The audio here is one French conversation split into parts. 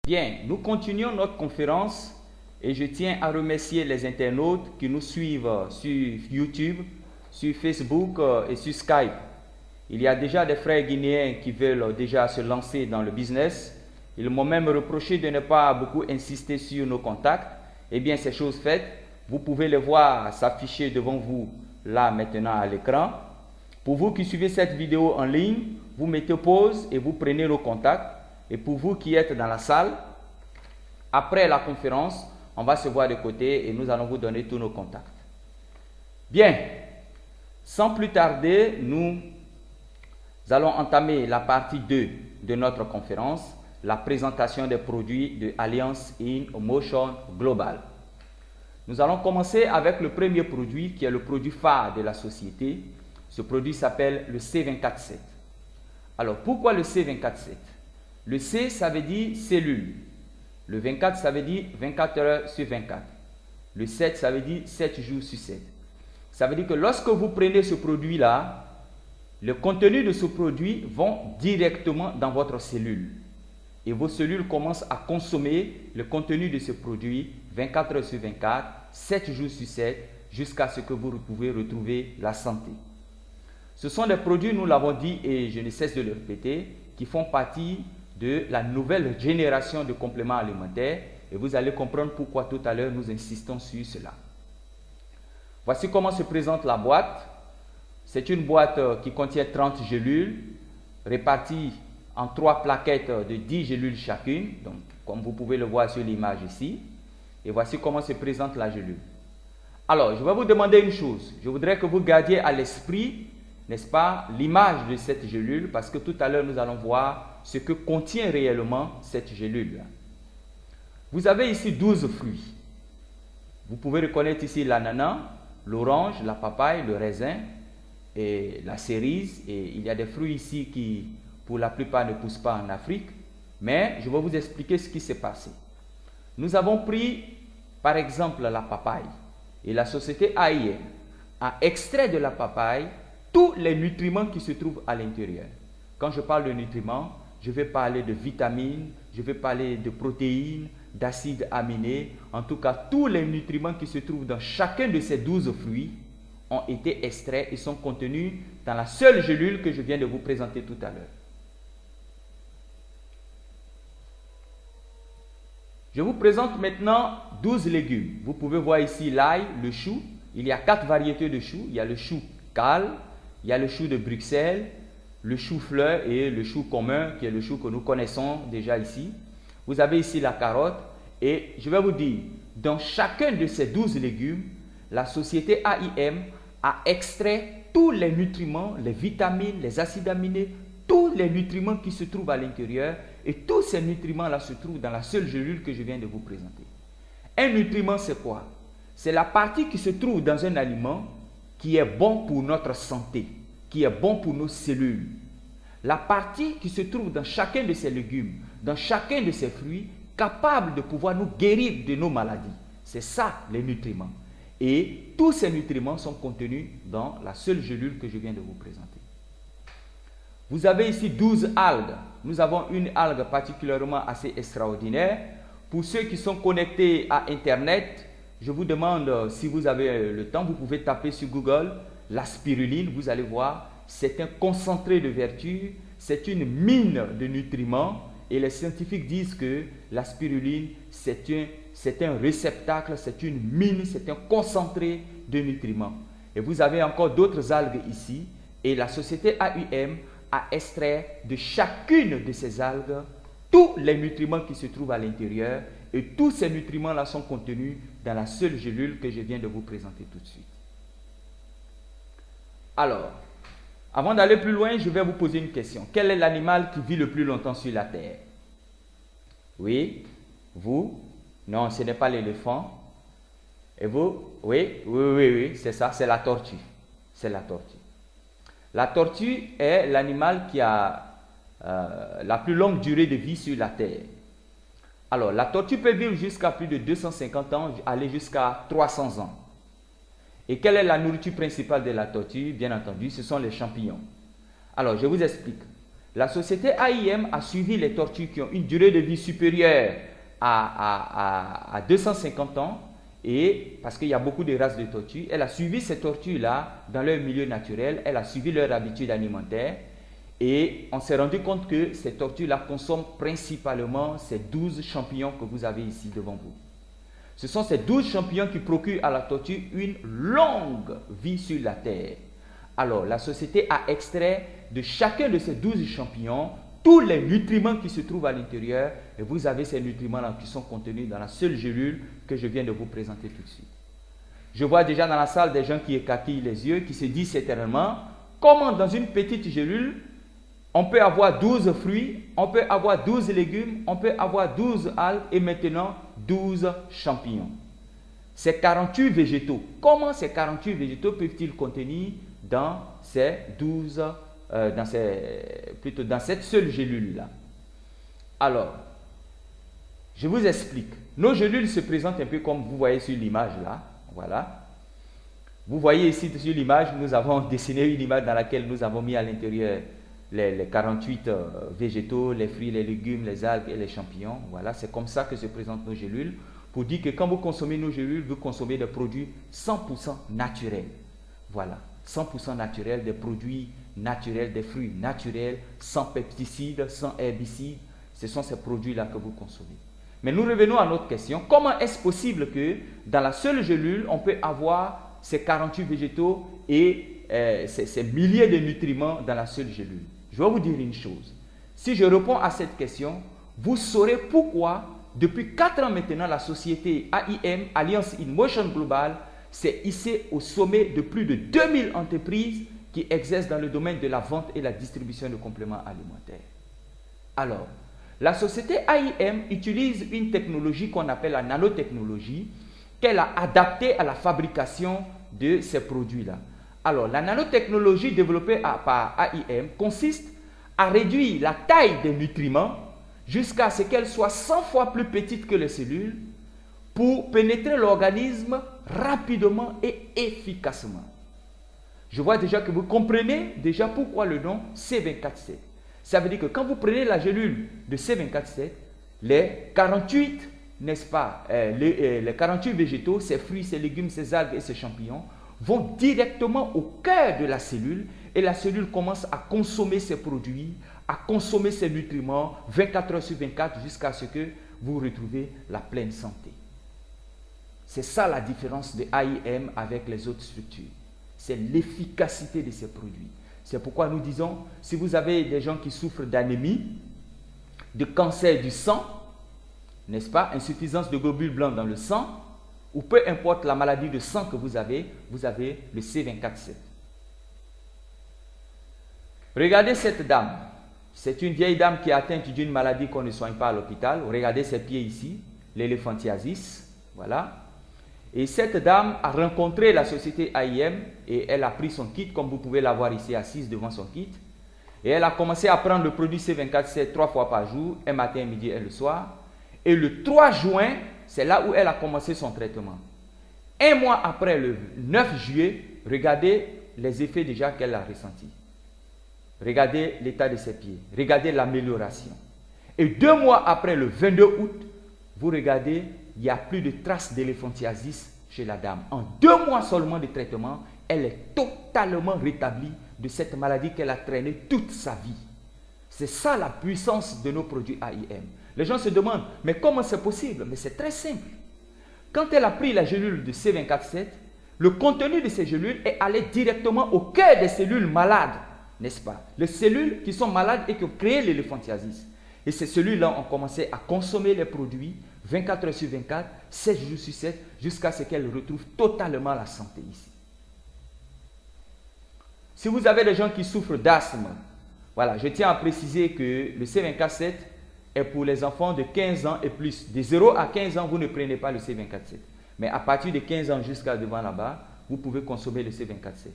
Bien, nous continuons notre conférence et je tiens à remercier les internautes qui nous suivent sur YouTube, sur Facebook et sur Skype. Il y a déjà des frères guinéens qui veulent déjà se lancer dans le business. Ils m'ont même reproché de ne pas beaucoup insister sur nos contacts. Eh bien, c'est chose faite. Vous pouvez les voir s'afficher devant vous là maintenant à l'écran. Pour vous qui suivez cette vidéo en ligne, vous mettez pause et vous prenez nos contacts. Et pour vous qui êtes dans la salle, après la conférence, on va se voir de côté et nous allons vous donner tous nos contacts. Bien, sans plus tarder, nous allons entamer la partie 2 de notre conférence, la présentation des produits de Alliance in Motion Global. Nous allons commencer avec le premier produit qui est le produit phare de la société. Ce produit s'appelle le C247. Alors, pourquoi le C247? Le C, ça veut dire cellule. Le 24, ça veut dire 24 heures sur 24. Le 7, ça veut dire 7 jours sur 7. Ça veut dire que lorsque vous prenez ce produit-là, le contenu de ce produit va directement dans votre cellule. Et vos cellules commencent à consommer le contenu de ce produit 24 heures sur 24, 7 jours sur 7, jusqu'à ce que vous pouvez retrouver la santé. Ce sont des produits, nous l'avons dit et je ne cesse de le répéter, qui font partie de la nouvelle génération de compléments alimentaires et vous allez comprendre pourquoi tout à l'heure nous insistons sur cela. Voici comment se présente la boîte. C'est une boîte qui contient 30 gélules réparties en 3 plaquettes de 10 gélules chacune, donc comme vous pouvez le voir sur l'image ici. Et voici comment se présente la gélule. Alors, je vais vous demander une chose. Je voudrais que vous gardiez à l'esprit, n'est-ce pas, l'image de cette gélule parce que tout à l'heure nous allons voir ce que contient réellement cette gélule. Vous avez ici 12 fruits. Vous pouvez reconnaître ici l'ananas, l'orange, la papaye, le raisin et la cerise. Et il y a des fruits ici qui, pour la plupart, ne poussent pas en Afrique. Mais je vais vous expliquer ce qui s'est passé. Nous avons pris, par exemple, la papaye. Et la société AIM a extrait de la papaye tous les nutriments qui se trouvent à l'intérieur. Quand je parle de nutriments, je vais parler de vitamines, je vais parler de protéines, d'acides aminés. En tout cas, tous les nutriments qui se trouvent dans chacun de ces 12 fruits ont été extraits et sont contenus dans la seule gélule que je viens de vous présenter tout à l'heure. Je vous présente maintenant 12 légumes. Vous pouvez voir ici l'ail, le chou. Il y a 4 variétés de choux. Il y a le chou cal, il y a le chou de Bruxelles, le chou-fleur et le chou commun, qui est le chou que nous connaissons déjà ici. Vous avez ici la carotte. Et je vais vous dire, dans chacun de ces 12 légumes, la société AIM a extrait tous les nutriments, les vitamines, les acides aminés, tous les nutriments qui se trouvent à l'intérieur. Et tous ces nutriments-là se trouvent dans la seule gélule que je viens de vous présenter. Un nutriment, c'est quoi? C'est la partie qui se trouve dans un aliment qui est bon pour notre santé, qui est bon pour nos cellules. La partie qui se trouve dans chacun de ces légumes, dans chacun de ces fruits, capable de pouvoir nous guérir de nos maladies. C'est ça les nutriments. Et tous ces nutriments sont contenus dans la seule gélule que je viens de vous présenter. Vous avez ici 12 algues. Nous avons une algue particulièrement assez extraordinaire. Pour ceux qui sont connectés à Internet, je vous demande, si vous avez le temps, vous pouvez taper sur Google la spiruline. Vous allez voir, c'est un concentré de vertu, c'est une mine de nutriments. Et les scientifiques disent que la spiruline, c'est un réceptacle, c'est une mine, c'est un concentré de nutriments. Et vous avez encore d'autres algues ici. Et la société AIM a extrait de chacune de ces algues tous les nutriments qui se trouvent à l'intérieur. Et tous ces nutriments-là sont contenus dans la seule gélule que je viens de vous présenter tout de suite. Alors, avant d'aller plus loin, je vais vous poser une question. Quel est l'animal qui vit le plus longtemps sur la Terre? Oui? Vous? Non, ce n'est pas l'éléphant. Et vous? Oui, c'est ça, c'est la tortue. C'est la tortue. La tortue est l'animal qui a la plus longue durée de vie sur la Terre. Alors, la tortue peut vivre jusqu'à plus de 250 ans, aller jusqu'à 300 ans. Et quelle est la nourriture principale de la tortue? Bien entendu, ce sont les champignons. Alors, je vous explique. La société AIM a suivi les tortues qui ont une durée de vie supérieure à 250 ans, et parce qu'il y a beaucoup de races de tortues, elle a suivi ces tortues-là dans leur milieu naturel, elle a suivi leur habitude alimentaire, et on s'est rendu compte que ces tortues-là consomment principalement ces 12 champignons que vous avez ici devant vous. Ce sont ces 12 champignons qui procurent à la tortue une longue vie sur la terre. Alors, la société a extrait de chacun de ces 12 champignons tous les nutriments qui se trouvent à l'intérieur, et vous avez ces nutriments-là qui sont contenus dans la seule gélule que je viens de vous présenter tout de suite. Je vois déjà dans la salle des gens qui écarquillent les yeux, qui se disent éternellement, comment dans une petite gélule, on peut avoir 12 fruits, on peut avoir 12 légumes, on peut avoir 12 algues et maintenant 12 champignons. Ces 48 végétaux, comment ces 48 végétaux peuvent-ils contenir dans ces 12, dans cette seule gélule-là? Alors, je vous explique. Nos gélules se présentent un peu comme vous voyez sur l'image là. Voilà. Vous voyez ici sur l'image, nous avons dessiné une image dans laquelle nous avons mis à l'intérieur les 48 végétaux, les fruits, les légumes, les algues et les champignons. Voilà, c'est comme ça que se présentent nos gélules. Pour dire que quand vous consommez nos gélules, vous consommez des produits 100% naturels. Voilà, 100% naturels, des produits naturels, des fruits naturels, sans pesticides, sans herbicides. Ce sont ces produits-là que vous consommez. Mais nous revenons à notre question. Comment est-ce possible que dans la seule gélule, on peut avoir ces 48 végétaux et ces milliers de nutriments dans la seule gélule? Je vais vous dire une chose. Si je réponds à cette question, vous saurez pourquoi, depuis 4 ans maintenant, la société AIM, Alliance in Motion Global, s'est hissée au sommet de plus de 2000 entreprises qui exercent dans le domaine de la vente et la distribution de compléments alimentaires. Alors, la société AIM utilise une technologie qu'on appelle la nanotechnologie, qu'elle a adaptée à la fabrication de ces produits-là. Alors, la nanotechnologie développée par AIM consiste à réduire la taille des nutriments jusqu'à ce qu'elle soit 100 fois plus petite que les cellules pour pénétrer l'organisme rapidement et efficacement. Je vois déjà que vous comprenez déjà pourquoi le nom C247. Ça veut dire que quand vous prenez la gélule de C247, les 48, n'est-ce pas, les 48 végétaux, ces fruits, ces légumes, ces algues et ces champignons vont directement au cœur de la cellule et la cellule commence à consommer ces produits, à consommer ces nutriments 24 heures sur 24 jusqu'à ce que vous retrouvez la pleine santé. C'est ça la différence de AIM avec les autres structures. C'est l'efficacité de ces produits. C'est pourquoi nous disons, si vous avez des gens qui souffrent d'anémie, de cancer du sang, n'est-ce pas, insuffisance de globules blancs dans le sang, ou peu importe la maladie de sang que vous avez le C247. Regardez cette dame. C'est une vieille dame qui est atteinte d'une maladie qu'on ne soigne pas à l'hôpital. Regardez ses pieds ici, l'éléphantiasis. Voilà. Et cette dame a rencontré la société AIM et elle a pris son kit, comme vous pouvez la voir ici assise devant son kit. Et elle a commencé à prendre le produit C247 3 fois par jour, un matin, un midi et le soir. Et le 3 juin, c'est là où elle a commencé son traitement. Un mois après, le 9 juillet, regardez les effets déjà qu'elle a ressentis. Regardez l'état de ses pieds. Regardez l'amélioration. Et 2 mois après, le 22 août, vous regardez, il n'y a plus de traces d'éléphantiasis chez la dame. En 2 mois seulement de traitement, elle est totalement rétablie de cette maladie qu'elle a traînée toute sa vie. C'est ça la puissance de nos produits AIM. Les gens se demandent, mais comment c'est possible? Mais c'est très simple. Quand elle a pris la gélule de C247, le contenu de ces gélules est allé directement au cœur des cellules malades, n'est-ce pas? Les cellules qui sont malades et qui ont créé l'éléphantiasis. Et ces cellules-là ont commencé à consommer les produits 24 heures sur 24, 7 jours sur 7, jusqu'à ce qu'elles retrouvent totalement la santé ici. Si vous avez des gens qui souffrent d'asthme, voilà, je tiens à préciser que le C247 est pour les enfants de 15 ans et plus. De 0 à 15 ans, vous ne prenez pas le C247. Mais à partir de 15 ans jusqu'à devant là-bas, vous pouvez consommer le C247.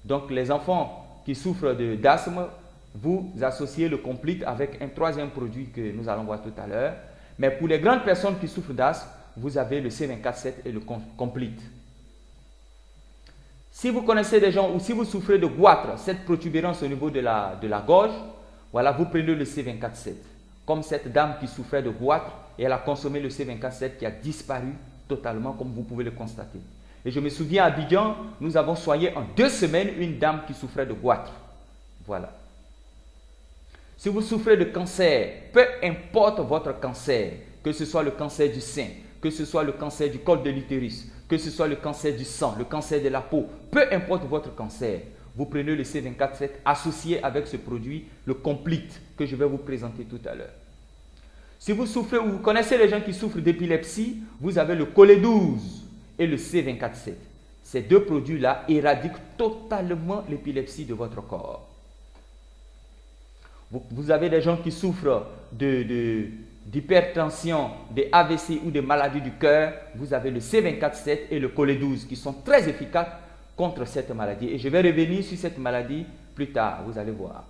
Donc les enfants qui souffrent d'asthme, vous associez le Complete avec un troisième produit que nous allons voir tout à l'heure. Mais pour les grandes personnes qui souffrent d'asthme, vous avez le C247 et le Complete. Si vous connaissez des gens ou si vous souffrez de goitre, cette protubérance au niveau de la gorge, Voilà, vous prenez le C24-7. Comme cette dame qui souffrait de goitre et elle a consommé le C24-7 qui a disparu totalement, comme vous pouvez le constater. Et je me souviens à Abidjan, nous avons soigné en 2 semaines une dame qui souffrait de goitre. Voilà. Si vous souffrez de cancer, peu importe votre cancer, que ce soit le cancer du sein, que ce soit le cancer du col de l'utérus, que ce soit le cancer du sang, le cancer de la peau, peu importe votre cancer, vous prenez le C24-7 associé avec ce produit, le Complete, que je vais vous présenter tout à l'heure. Si vous souffrez ou vous connaissez les gens qui souffrent d'épilepsie, vous avez le Cholé-12 et le C24-7. Ces 2 produits-là éradiquent totalement l'épilepsie de votre corps. Vous avez des gens qui souffrent d'hypertension, des AVC ou des maladies du cœur, vous avez le C24-7 et le Cholé-12 qui sont très efficaces contre cette maladie. Et je vais revenir sur cette maladie plus tard, vous allez voir.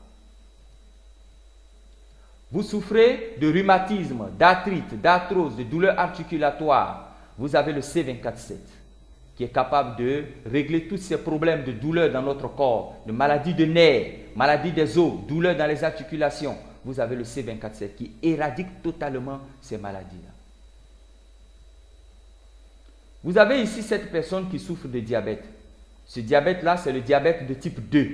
Vous souffrez de rhumatisme, d'arthrite, d'arthrose, de douleurs articulatoires, vous avez le C24-7 qui est capable de régler tous ces problèmes de douleurs dans notre corps, de maladies de nerfs, maladies des os, douleurs dans les articulations. Vous avez le C24-7 qui éradique totalement ces maladies-là. Vous avez ici cette personne qui souffre de diabète. Ce diabète-là, c'est le diabète de type 2.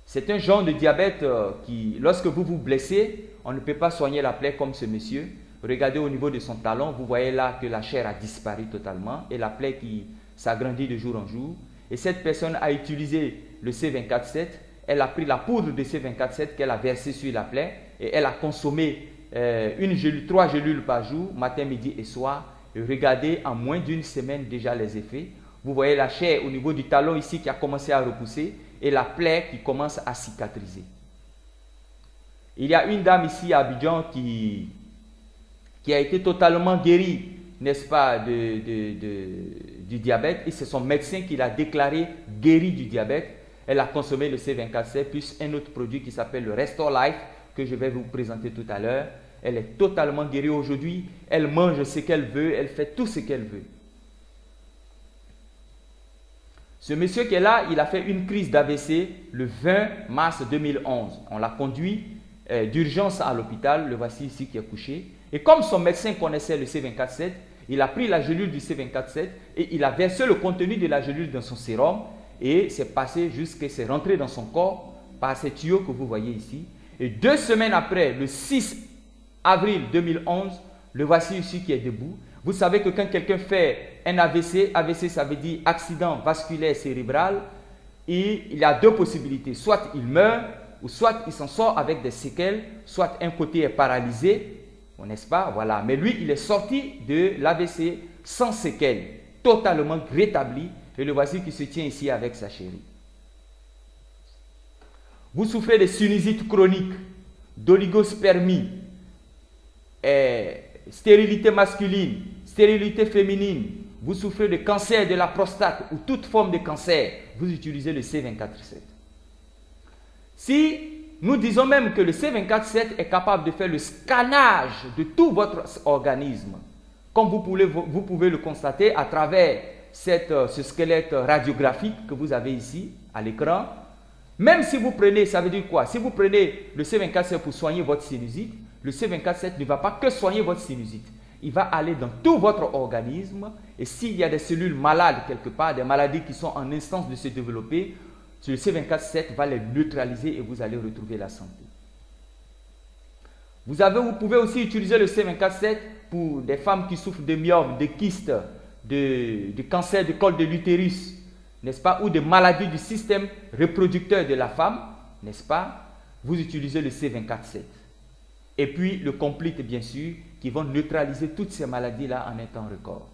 C'est un genre de diabète qui, lorsque vous vous blessez, on ne peut pas soigner la plaie comme ce monsieur. Regardez au niveau de son talon, vous voyez là que la chair a disparu totalement et la plaie qui s'agrandit de jour en jour. Et cette personne a utilisé le C24-7, elle a pris la poudre de C24-7 qu'elle a versée sur la plaie et elle a consommé 3 gélules par jour, matin, midi et soir. Et regardez en moins d'1 semaine déjà les effets. Vous voyez la chair au niveau du talon ici qui a commencé à repousser et la plaie qui commence à cicatriser. Il y a une dame ici à Abidjan qui a été totalement guérie, n'est-ce pas, du diabète. Et c'est son médecin qui l'a déclaré guérie du diabète. Elle a consommé le C24-7 plus un autre produit qui s'appelle le Restore Life que je vais vous présenter tout à l'heure. Elle est totalement guérie aujourd'hui. Elle mange ce qu'elle veut, elle fait tout ce qu'elle veut. Ce monsieur qui est là, il a fait une crise d'AVC le 20 mars 2011. On l'a conduit d'urgence à l'hôpital. Le voici ici qui est couché. Et comme son médecin connaissait le C24-7, il a pris la gélule du C24-7 et il a versé le contenu de la gélule dans son sérum. Et c'est passé jusqu'à c'est rentré dans son corps par ces tuyaux que vous voyez ici. Et 2 semaines après, le 6 avril 2011, le voici ici qui est debout. Vous savez que quand quelqu'un fait un AVC, AVC ça veut dire accident vasculaire cérébral, et il y a 2 possibilités. Soit il meurt, ou soit il s'en sort avec des séquelles, soit un côté est paralysé, n'est-ce pas? Voilà. Mais lui, il est sorti de l'AVC sans séquelles, totalement rétabli. Et le voici qui se tient ici avec sa chérie. Vous souffrez de sinusite chronique, d'oligospermie, stérilité masculine, stérilité féminine, vous souffrez de cancer de la prostate ou toute forme de cancer, vous utilisez le C24-7. Si nous disons même que le C24-7 est capable de faire le scannage de tout votre organisme, comme vous pouvez le constater à travers ce squelette radiographique que vous avez ici à l'écran. Même si vous prenez, ça veut dire quoi? Si vous prenez le C24-7 pour soigner votre sinusite, le C24-7 ne va pas que soigner votre sinusite. Il va aller dans tout votre organisme et s'il y a des cellules malades quelque part, des maladies qui sont en instance de se développer, le C24-7 va les neutraliser et vous allez retrouver la santé. Vous pouvez aussi utiliser le C24-7 pour des femmes qui souffrent de myome, de kystes, de cancer du col de l'utérus, n'est-ce pas, ou de maladies du système reproducteur de la femme, n'est-ce pas, vous utilisez le C24-7. Et puis le Complete, bien sûr, qui vont neutraliser toutes ces maladies-là en un temps record.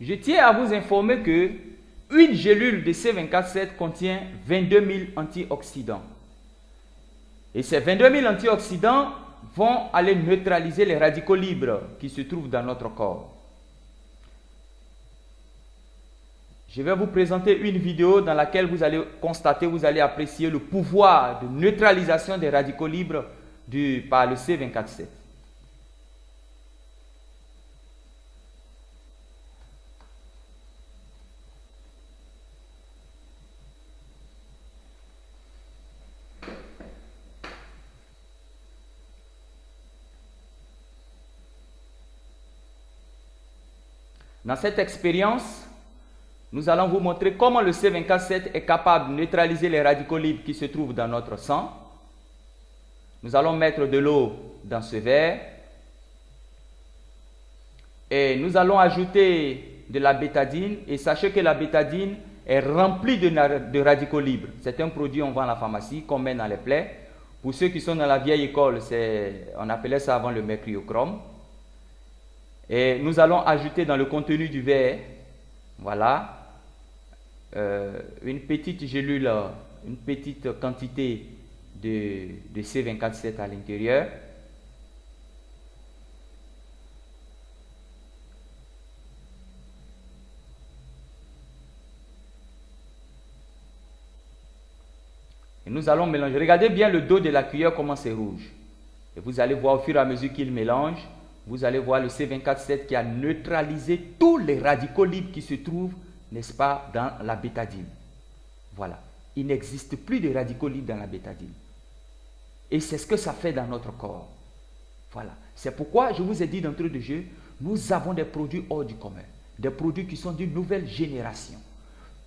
Je tiens à vous informer que une gélule de C24-7 contient 22 000 antioxydants. Et ces 22 000 antioxydants vont aller neutraliser les radicaux libres qui se trouvent dans notre corps. Je vais vous présenter une vidéo dans laquelle vous allez constater, vous allez apprécier le pouvoir de neutralisation des radicaux libres par le C24-7. Dans cette expérience, nous allons vous montrer comment le C247 est capable de neutraliser les radicaux libres qui se trouvent dans notre sang. Nous allons mettre de l'eau dans ce verre et nous allons ajouter de la bétadine. Et sachez que la bétadine est remplie de radicaux libres. C'est un produit qu'on vend à la pharmacie, qu'on met dans les plaies. Pour ceux qui sont dans la vieille école, on appelait ça avant le mercuriochrome. Et nous allons ajouter dans le contenu du verre, voilà, une petite gélule, une petite quantité de C247 à l'intérieur. Et nous allons mélanger. Regardez bien le dos de la cuillère, comment c'est rouge. Et vous allez voir au fur et à mesure qu'il mélange, vous allez voir le C247 qui a neutralisé tous les radicaux libres qui se trouvent, n'est-ce pas, dans la bétadine. Voilà. Il n'existe plus de radicaux libres dans la bétadine. Et c'est ce que ça fait dans notre corps. Voilà. C'est pourquoi je vous ai dit d'entrée de jeu, nous avons des produits hors du commun. Des produits qui sont d'une nouvelle génération.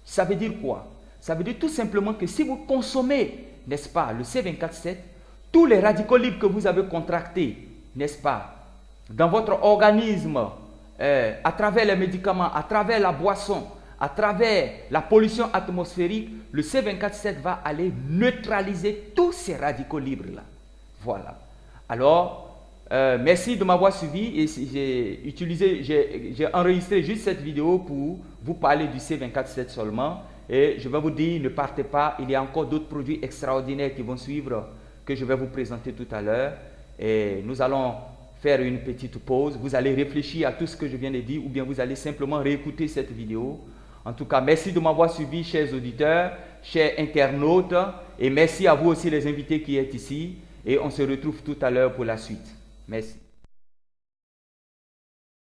Ça veut dire quoi? Ça veut dire tout simplement que si vous consommez, n'est-ce pas, le C247, tous les radicaux libres que vous avez contractés, n'est-ce pas, dans votre organisme, à travers les médicaments, à travers la boisson, à travers la pollution atmosphérique, le C247 va aller neutraliser tous ces radicaux libres-là. Voilà. Alors, merci de m'avoir suivi et j'ai enregistré juste cette vidéo pour vous parler du C247 seulement. Et je vais vous dire, ne partez pas, il y a encore d'autres produits extraordinaires qui vont suivre, que je vais vous présenter tout à l'heure. Et nous allons faire une petite pause. Vous allez réfléchir à tout ce que je viens de dire ou bien vous allez simplement réécouter cette vidéo. En tout cas, merci de m'avoir suivi, chers auditeurs, chers internautes. Et merci à vous aussi les invités qui êtes ici. Et on se retrouve tout à l'heure pour la suite. Merci.